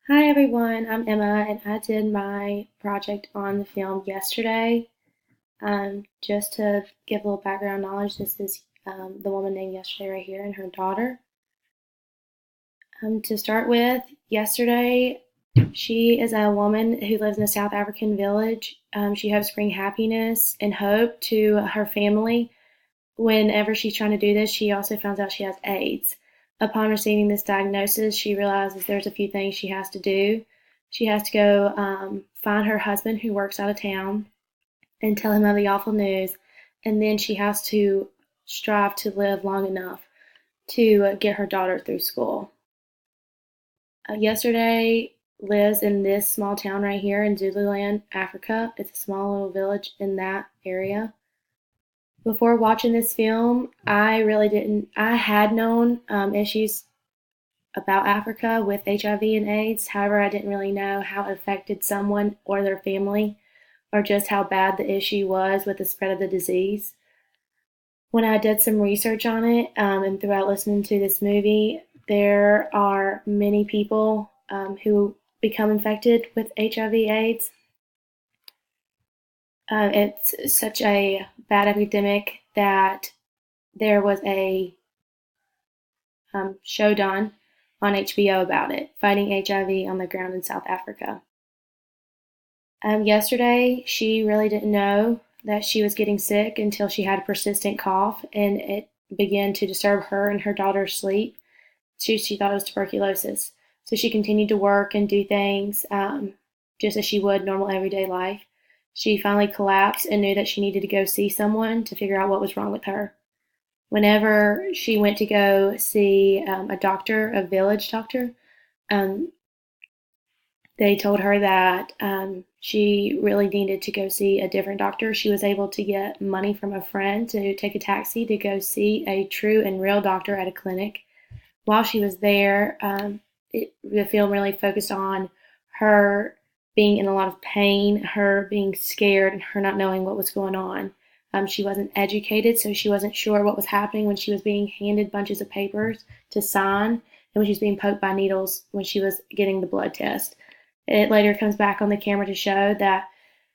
Hi everyone, I'm Emma and I did my project on the film yesterday. Just to give a little background knowledge, this is the woman named Yesterday right here and her daughter. To start with, Yesterday, she is a woman who lives in a South African village. She hopes to bring happiness and hope to her family. Whenever she's trying to do this, she also finds out she has AIDS. Upon receiving this diagnosis, she realizes there's a few things she has to do. She has to go find her husband who works out of town and tell him of the awful news. And then she has to strive to live long enough to get her daughter through school. Yesterday lives in this small town right here in Zululand, Africa. It's a small little village in that area. Before watching this film, I really didn't. I had known issues about Africa with HIV and AIDS. However, I didn't really know how it affected someone or their family, or just how bad the issue was with the spread of the disease. When I did some research on it, and throughout listening to this movie, there are many people who become infected with HIV/AIDS. It's such a bad epidemic that there was a show done on HBO about it, fighting HIV on the ground in South Africa. Yesterday, she really didn't know that she was getting sick until she had a persistent cough and it began to disturb her and her daughter's sleep. She thought it was tuberculosis. So she continued to work and do things just as she would normal everyday life. She finally collapsed and knew that she needed to go see someone to figure out what was wrong with her. Whenever she went to go see a doctor, a village doctor, um, they told her that she really needed to go see a different doctor. She was able to get money from a friend to take a taxi to go see a true and real doctor at a clinic. While she was there, the film really focused on her being in a lot of pain, her being scared, and her not knowing what was going on. She wasn't educated, so she wasn't sure what was happening when she was being handed bunches of papers to sign and when she was being poked by needles when she was getting the blood test. It later comes back on the camera to show that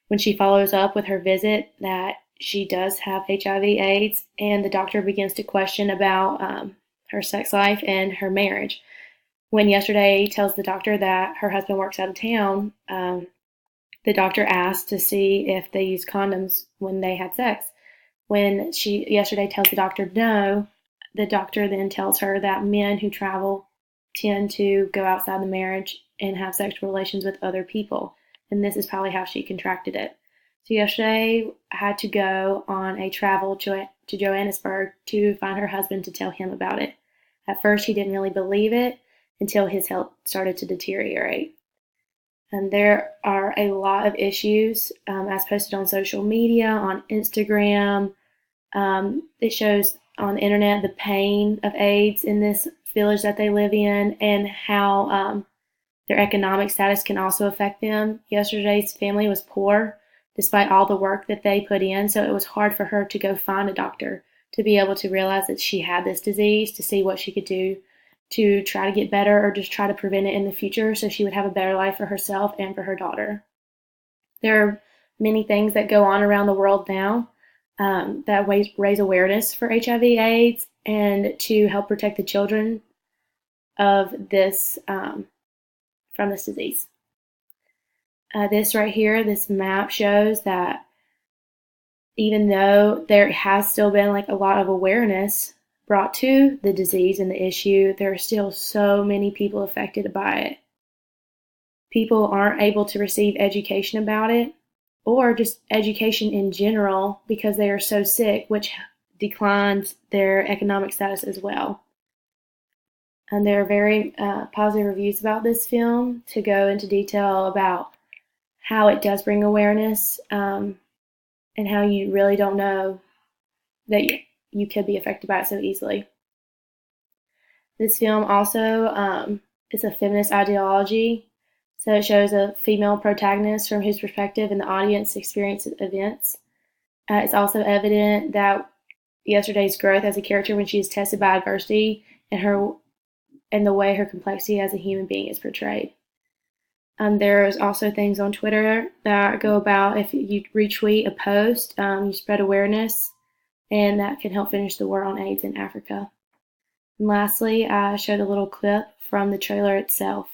when she follows up with her visit that she does have HIV/AIDS, and the doctor begins to question about her sex life and her marriage. When Yesterday tells the doctor that her husband works out of town, the doctor asks to see if they use condoms when they had sex. When she Yesterday tells the doctor no, the doctor then tells her that men who travel tend to go outside the marriage and have sexual relations with other people. And this is probably how she contracted it. So Yesterday had to go on a travel to Johannesburg to find her husband to tell him about it. At first, he didn't really believe it until his health started to deteriorate. And there are a lot of issues as posted on social media, on Instagram. It shows on the internet the pain of AIDS in this village that they live in and how their economic status can also affect them. Yesterday's family was poor despite all the work that they put in, so it was hard for her to go find a doctor to be able to realize that she had this disease, to see what she could do to try to get better or just try to prevent it in the future so she would have a better life for herself and for her daughter. There are many things that go on around the world now that raise awareness for HIV/AIDS and to help protect the children of this from this disease. This right here, this map shows that even though there has still been like a lot of awareness brought to the disease and the issue, there are still so many people affected by it. People aren't able to receive education about it or just education in general because they are so sick, which declines their economic status as well. And there are very positive reviews about this film to go into detail about how it does bring awareness and how you really don't know that you could be affected by it so easily. This film also is a feminist ideology, so it shows a female protagonist from whose perspective and the audience experiences events. It's also evident that Yesterday's growth as a character when she is tested by adversity and the way her complexity as a human being is portrayed. There's also things on Twitter that go about if you retweet a post, you spread awareness, and that can help finish the war on AIDS in Africa. And lastly, I showed a little clip from the trailer itself,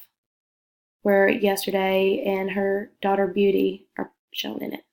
where Yesterday and her daughter Beauty are shown in it.